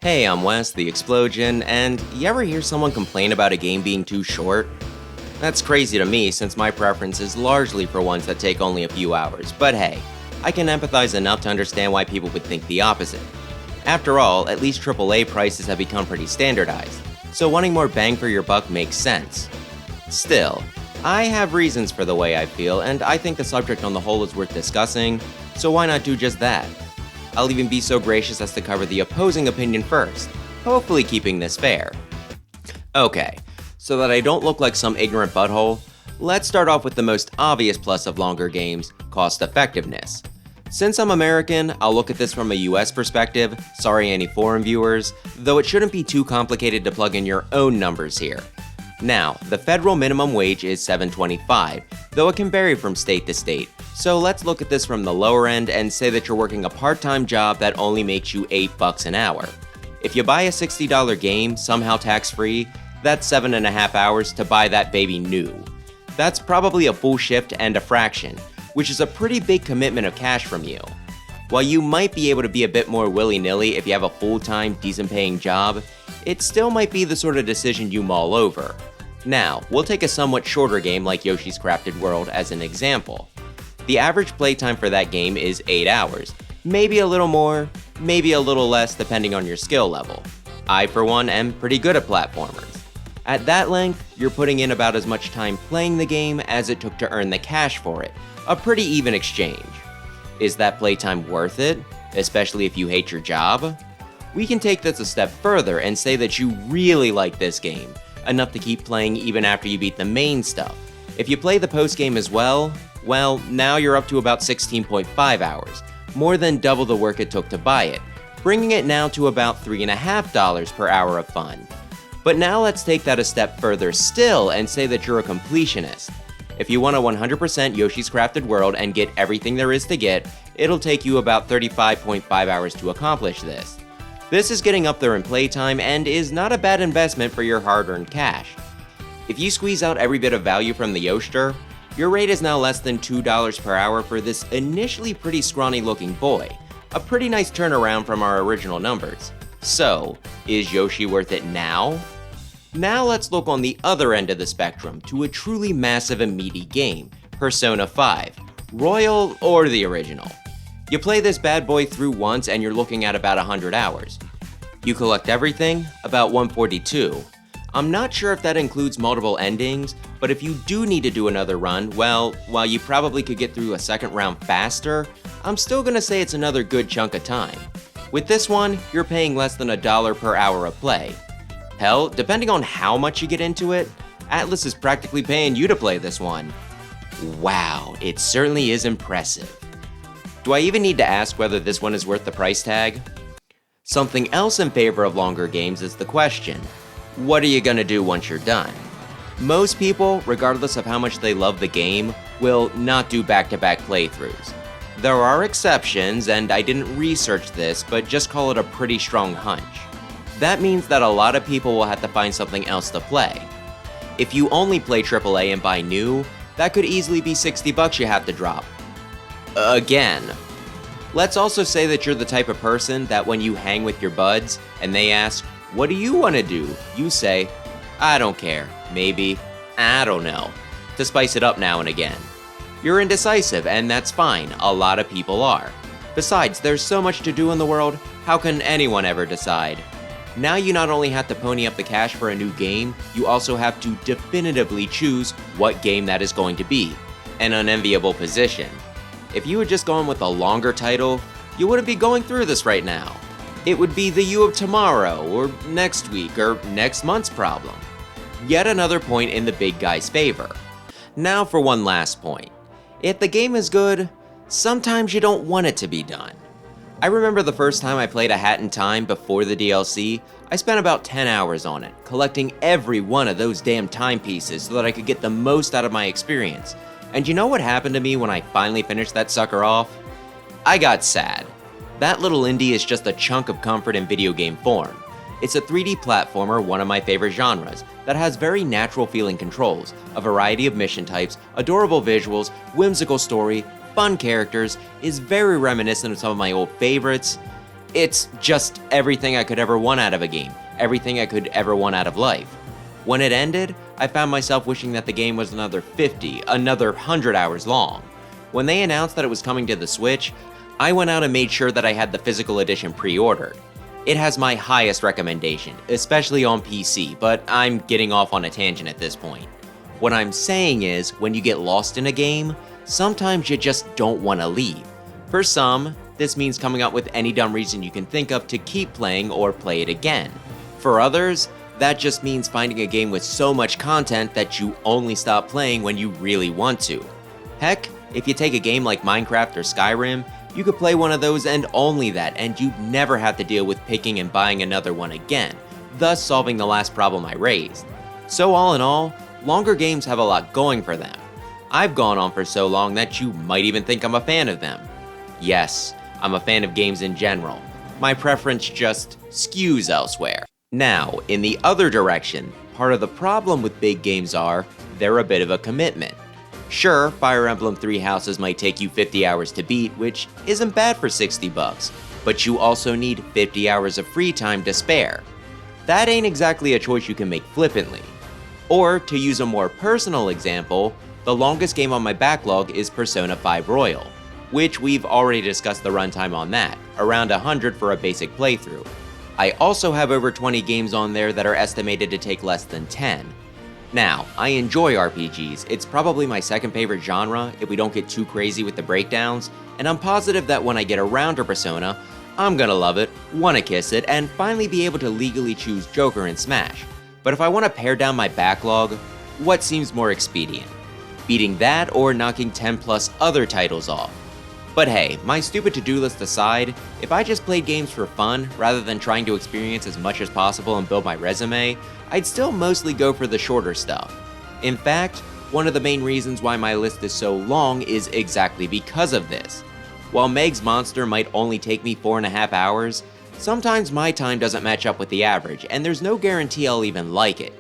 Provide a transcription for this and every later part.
Hey, I'm Wes, the Explosion, and you ever hear someone complain about a game being too short? That's crazy to me since my preference is largely for ones that take only a few hours, but hey, I can empathize enough to understand why people would think the opposite. After all, at least AAA prices have become pretty standardized, so wanting more bang for your buck makes sense. Still, I have reasons for the way I feel, and I think the subject on the whole is worth discussing, so why not do just that? I'll even be so gracious as to cover the opposing opinion first, hopefully keeping this fair. Okay, so that I don't look like some ignorant butthole, let's start off with the most obvious plus of longer games, cost effectiveness. Since I'm American, I'll look at this from a US perspective, sorry any foreign viewers, though it shouldn't be too complicated to plug in your own numbers here. Now, the federal minimum wage is $7.25, though it can vary from state to state, so let's look at this from the lower end and say that you're working a part-time job that only makes you $8 an hour. If you buy a $60 game, somehow tax-free, that's 7.5 hours to buy that baby new. That's probably a full shift and a fraction, which is a pretty big commitment of cash from you. While you might be able to be a bit more willy-nilly if you have a full-time, decent-paying job, it still might be the sort of decision you mull over. Now, we'll take a somewhat shorter game like Yoshi's Crafted World as an example. The average playtime for that game is 8 hours, maybe a little more, maybe a little less depending on your skill level. I, for one, am pretty good at platformers. At that length, you're putting in about as much time playing the game as it took to earn the cash for it, a pretty even exchange. Is that playtime worth it, especially if you hate your job? We can take this a step further and say that you really like this game, enough to keep playing even after you beat the main stuff. If you play the post-game as well, now you're up to about 16.5 hours, more than double the work it took to buy it, bringing it now to about $3.50 per hour of fun. But now let's take that a step further still and say that you're a completionist. If you want a 100% Yoshi's Crafted World and get everything there is to get, it'll take you about 35.5 hours to accomplish this. This is getting up there in playtime and is not a bad investment for your hard-earned cash. If you squeeze out every bit of value from the Yoshter, your rate is now less than $2 per hour for this initially pretty scrawny-looking boy, a pretty nice turnaround from our original numbers. So, is Yoshi worth it now? Now let's look on the other end of the spectrum to a truly massive and meaty game, Persona 5, Royal or the original. You play this bad boy through once and you're looking at about 100 hours. You collect everything, about 142. I'm not sure if that includes multiple endings, but if you do need to do another run, well, while you probably could get through a second round faster, I'm still gonna say it's another good chunk of time. With this one, you're paying less than $1 per hour of play. Hell, depending on how much you get into it, Atlas is practically paying you to play this one. Wow, it certainly is impressive. Do I even need to ask whether this one is worth the price tag? Something else in favor of longer games is the question, what are you gonna do once you're done? Most people, regardless of how much they love the game, will not do back-to-back playthroughs. There are exceptions, and I didn't research this, but just call it a pretty strong hunch. That means that a lot of people will have to find something else to play. If you only play AAA and buy new, that could easily be $60 you have to drop. Again. Let's also say that you're the type of person that when you hang with your buds and they ask, what do you want to do? You say, I don't care, maybe, I don't know, to spice it up now and again. You're indecisive and that's fine, a lot of people are. Besides, there's so much to do in the world, how can anyone ever decide? Now you not only have to pony up the cash for a new game, you also have to definitively choose what game that is going to be. An unenviable position. If you had just gone with a longer title, you wouldn't be going through this right now. It would be the you of tomorrow, or next week, or next month's problem. Yet another point in the big guy's favor. Now for one last point. If the game is good, sometimes you don't want it to be done. I remember the first time I played A Hat in Time before the DLC, I spent about 10 hours on it, collecting every one of those damn timepieces so that I could get the most out of my experience. And you know what happened to me when I finally finished that sucker off? I got sad. That little indie is just a chunk of comfort in video game form. It's a 3D platformer, one of my favorite genres, that has very natural feeling controls, a variety of mission types, adorable visuals, whimsical story, fun characters, is very reminiscent of some of my old favorites. It's just everything I could ever want out of a game, everything I could ever want out of life. When it ended, I found myself wishing that the game was another 50, another 100 hours long. When they announced that it was coming to the Switch, I went out and made sure that I had the physical edition pre-ordered. It has my highest recommendation, especially on PC, but I'm getting off on a tangent at this point. What I'm saying is, when you get lost in a game, sometimes you just don't want to leave. For some, this means coming up with any dumb reason you can think of to keep playing or play it again. For others, that just means finding a game with so much content that you only stop playing when you really want to. Heck, if you take a game like Minecraft or Skyrim, you could play one of those and only that, and you'd never have to deal with picking and buying another one again, thus solving the last problem I raised. So all in all, longer games have a lot going for them. I've gone on for so long that you might even think I'm a fan of them. Yes, I'm a fan of games in general. My preference just skews elsewhere. Now, in the other direction, part of the problem with big games are, they're a bit of a commitment. Sure, Fire Emblem Three Houses might take you 50 hours to beat, which isn't bad for $60, but you also need 50 hours of free time to spare. That ain't exactly a choice you can make flippantly. Or, to use a more personal example, the longest game on my backlog is Persona 5 Royal, which we've already discussed the runtime on that, around 100 for a basic playthrough. I also have over 20 games on there that are estimated to take less than 10. Now, I enjoy RPGs, it's probably my second favorite genre if we don't get too crazy with the breakdowns, and I'm positive that when I get around to Persona, I'm gonna love it, wanna kiss it, and finally be able to legally choose Joker and Smash. But if I want to pare down my backlog, what seems more expedient? Beating that or knocking 10 plus other titles off? But hey, my stupid to-do list aside, if I just played games for fun rather than trying to experience as much as possible and build my resume, I'd still mostly go for the shorter stuff. In fact, one of the main reasons why my list is so long is exactly because of this. While Meg's Monster might only take me 4.5 hours, sometimes my time doesn't match up with the average, and there's no guarantee I'll even like it.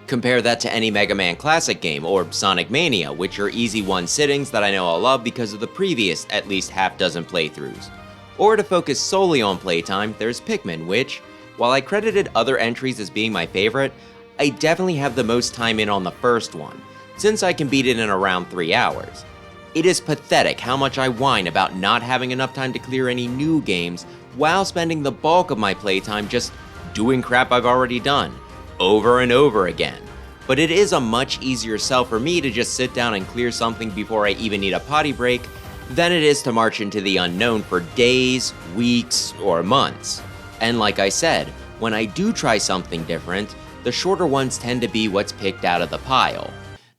Compare that to any Mega Man Classic game or Sonic Mania, which are easy one sittings that I know I'll love because of the previous at least half dozen playthroughs. Or to focus solely on playtime, there's Pikmin, which, while I credited other entries as being my favorite, I definitely have the most time in on the first one, since I can beat it in around 3 hours. It is pathetic how much I whine about not having enough time to clear any new games while spending the bulk of my playtime just doing crap I've already done, over and over again. But it is a much easier sell for me to just sit down and clear something before I even need a potty break than it is to march into the unknown for days, weeks, or months. And like I said, when I do try something different, the shorter ones tend to be what's picked out of the pile.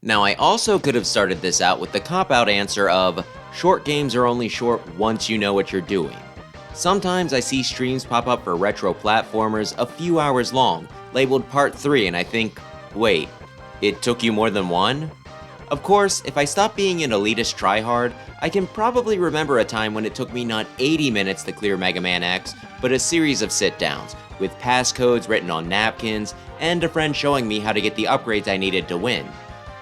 Now I also could have started this out with the cop-out answer of, short games are only short once you know what you're doing. Sometimes I see streams pop up for retro platformers a few hours long, labeled Part 3, and I think, wait, it took you more than one? Of course, if I stop being an elitist tryhard, I can probably remember a time when it took me not 80 minutes to clear Mega Man X, but a series of sit-downs, with passcodes written on napkins, and a friend showing me how to get the upgrades I needed to win.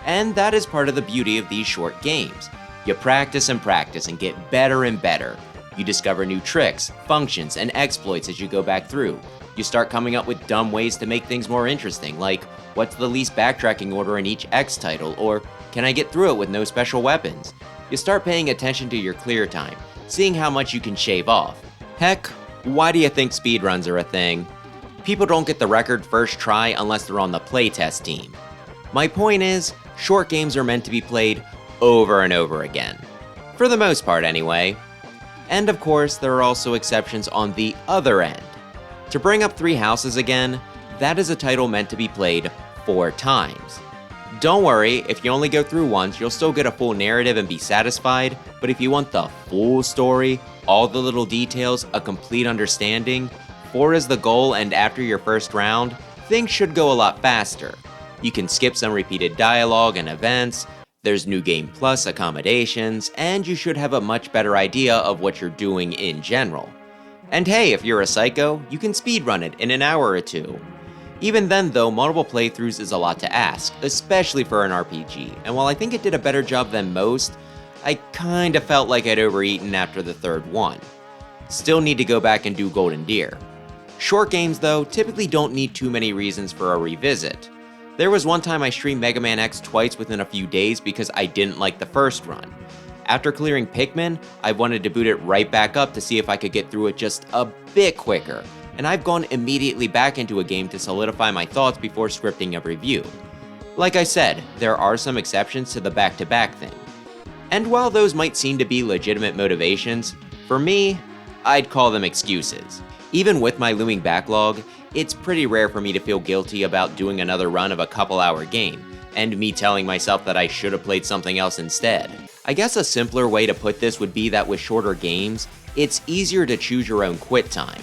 And that is part of the beauty of these short games. You practice and get better and better. You discover new tricks, functions, and exploits as you go back through. You start coming up with dumb ways to make things more interesting, like, what's the least backtracking order in each X title, or can I get through it with no special weapons? You start paying attention to your clear time, seeing how much you can shave off. Heck, why do you think speedruns are a thing? People don't get the record first try unless they're on the playtest team. My point is, short games are meant to be played over and over again. For the most part, anyway. And of course, there are also exceptions on the other end. To bring up Three Houses again, that is a title meant to be played 4 times. Don't worry, if you only go through once, you'll still get a full narrative and be satisfied, but if you want the full story, all the little details, a complete understanding, 4 is the goal, and after your first round, things should go a lot faster. You can skip some repeated dialogue and events, there's New Game Plus accommodations, and you should have a much better idea of what you're doing in general. And hey, if you're a psycho, you can speedrun it in an hour or 2. Even then though, multiple playthroughs is a lot to ask, especially for an RPG, and while I think it did a better job than most, I kinda felt like I'd overeaten after the third one. Still need to go back and do Golden Deer. Short games, though, typically don't need too many reasons for a revisit. There was one time I streamed Mega Man X twice within a few days because I didn't like the first run. After clearing Pikmin, I wanted to boot it right back up to see if I could get through it just a bit quicker, and I've gone immediately back into a game to solidify my thoughts before scripting a review. Like I said, there are some exceptions to the back-to-back thing. And while those might seem to be legitimate motivations, for me, I'd call them excuses. Even with my looming backlog, it's pretty rare for me to feel guilty about doing another run of a couple-hour game, and me telling myself that I should have played something else instead. I guess a simpler way to put this would be that with shorter games, it's easier to choose your own quit time.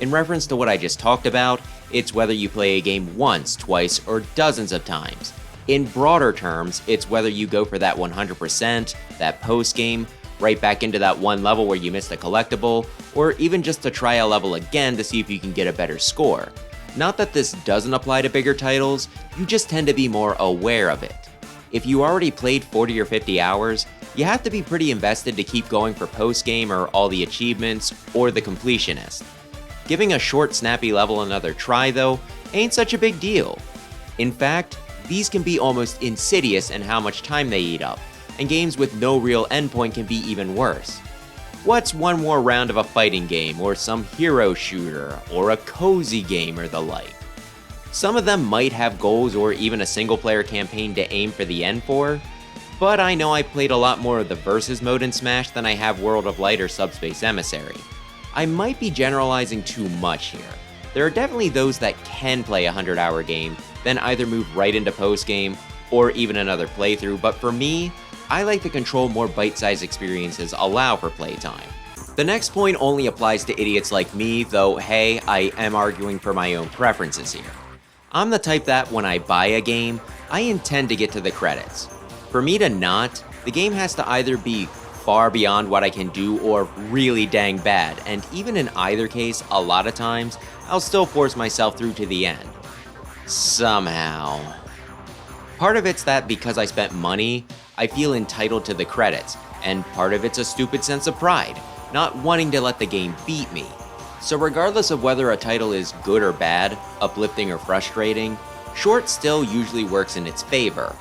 In reference to what I just talked about, it's whether you play a game once, twice, or dozens of times. In broader terms, it's whether you go for that 100%, that post-game, right back into that one level where you missed a collectible, or even just to try a level again to see if you can get a better score. Not that this doesn't apply to bigger titles, you just tend to be more aware of it. If you already played 40 or 50 hours, you have to be pretty invested to keep going for post-game or all the achievements, or the completionist. Giving a short, snappy level another try, though, ain't such a big deal. In fact, these can be almost insidious in how much time they eat up, and games with no real endpoint can be even worse. What's one more round of a fighting game, or some hero shooter, or a cozy game or the like? Some of them might have goals or even a single-player campaign to aim for the end for, but I know I played a lot more of the Versus mode in Smash than I have World of Light or Subspace Emissary. I might be generalizing too much here. There are definitely those that can play a 100-hour game, then either move right into post-game, or even another playthrough, but for me, I like to control more bite-sized experiences allow for playtime. The next point only applies to idiots like me, though hey, I am arguing for my own preferences here. I'm the type that when I buy a game, I intend to get to the credits. For me to not, the game has to either be far beyond what I can do or really dang bad, and even in either case, a lot of times, I'll still force myself through to the end. Somehow. Part of it's that because I spent money, I feel entitled to the credits, and part of it's a stupid sense of pride, not wanting to let the game beat me. So regardless of whether a title is good or bad, uplifting or frustrating, short still usually works in its favor.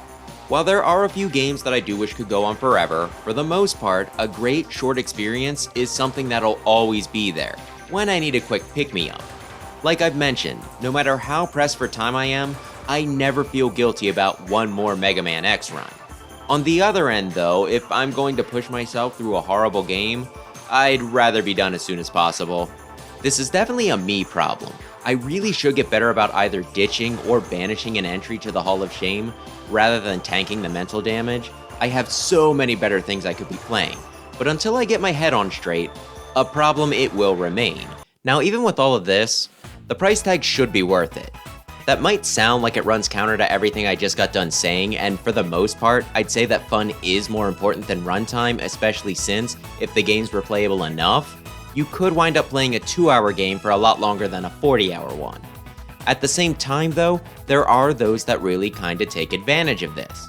While there are a few games that I do wish could go on forever, for the most part, a great short experience is something that'll always be there, when I need a quick pick-me-up. Like I've mentioned, no matter how pressed for time I am, I never feel guilty about one more Mega Man X run. On the other end though, if I'm going to push myself through a horrible game, I'd rather be done as soon as possible. This is definitely a me problem. I really should get better about either ditching or banishing an entry to the Hall of Shame, rather than tanking the mental damage. I have so many better things I could be playing, but until I get my head on straight, a problem it will remain. Now even with all of this, the price tag should be worth it. That might sound like it runs counter to everything I just got done saying, and for the most part, I'd say that fun is more important than runtime, especially since, if the game's replayable enough, you could wind up playing a 2-hour game for a lot longer than a 40-hour one. At the same time though, there are those that really kinda take advantage of this.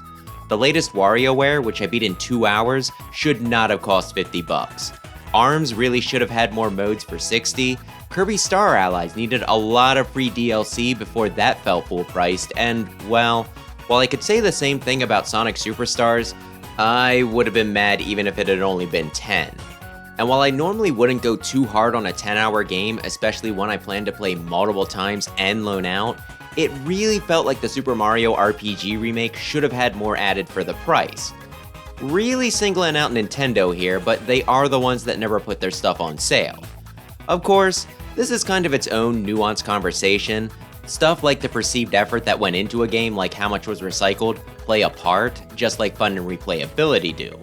The latest WarioWare, which I beat in 2 hours, should not have cost $50. ARMS really should have had more modes for $60, Kirby Star Allies needed a lot of free DLC before that fell full priced, and well, while I could say the same thing about Sonic Superstars, I would have been mad even if it had only been 10. And while I normally wouldn't go too hard on a 10-hour game, especially one I plan to play multiple times and loan out, it really felt like the Super Mario RPG remake should have had more added for the price. Really singling out Nintendo here, but they are the ones that never put their stuff on sale. Of course, this is kind of its own nuanced conversation. Stuff like the perceived effort that went into a game, like how much was recycled, play a part, just like fun and replayability do.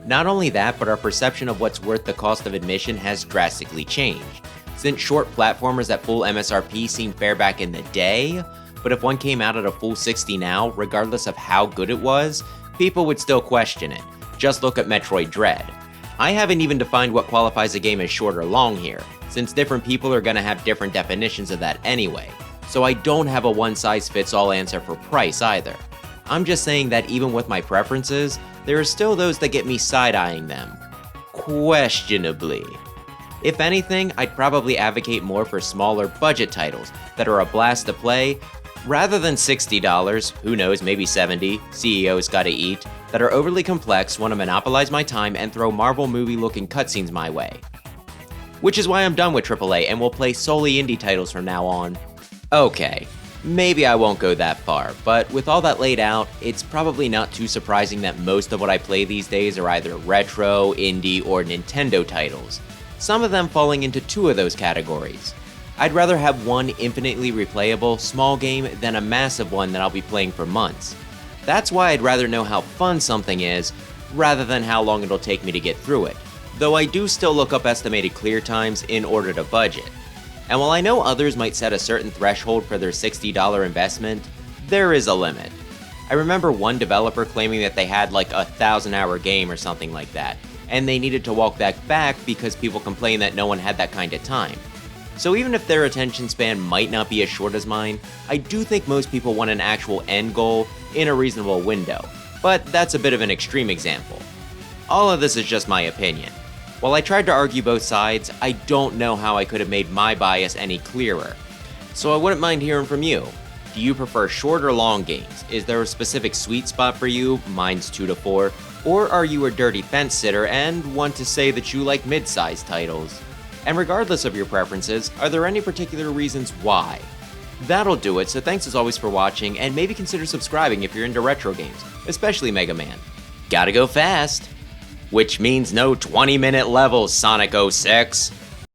Not only that, but our perception of what's worth the cost of admission has drastically changed. Since short platformers at full MSRP seemed fair back in the day, but if one came out at a full 60 now, regardless of how good it was, people would still question it. Just look at Metroid Dread. I haven't even defined what qualifies a game as short or long here, since different people are gonna have different definitions of that anyway, so I don't have a one-size-fits-all answer for price either. I'm just saying that even with my preferences, there are still those that get me side-eyeing them. Questionably. If anything, I'd probably advocate more for smaller budget titles that are a blast to play, rather than $60, who knows, maybe $70, CEO's gotta eat, that are overly complex, want to monopolize my time, and throw Marvel movie-looking cutscenes my way. Which is why I'm done with AAA and will play solely indie titles from now on. Okay, maybe I won't go that far, but with all that laid out, it's probably not too surprising that most of what I play these days are either retro, indie, or Nintendo titles, some of them falling into two of those categories. I'd rather have one infinitely replayable, small game than a massive one that I'll be playing for months. That's why I'd rather know how fun something is, rather than how long it'll take me to get through it, though I do still look up estimated clear times in order to budget. And while I know others might set a certain threshold for their $60 investment, there is a limit. I remember one developer claiming that they had like a 1,000-hour game or something like that, and they needed to walk that back because people complained that no one had that kind of time. So even if their attention span might not be as short as mine, I do think most people want an actual end goal in a reasonable window, but that's a bit of an extreme example. All of this is just my opinion. While I tried to argue both sides, I don't know how I could have made my bias any clearer. So I wouldn't mind hearing from you. Do you prefer short or long games? Is there a specific sweet spot for you? Mine's 2 to 4. Or are you a dirty fence sitter and want to say that you like mid-sized titles? And regardless of your preferences, are there any particular reasons why? That'll do it, so thanks as always for watching, and maybe consider subscribing if you're into retro games, especially Mega Man. Gotta go fast! Which means no 20-minute levels, Sonic 06.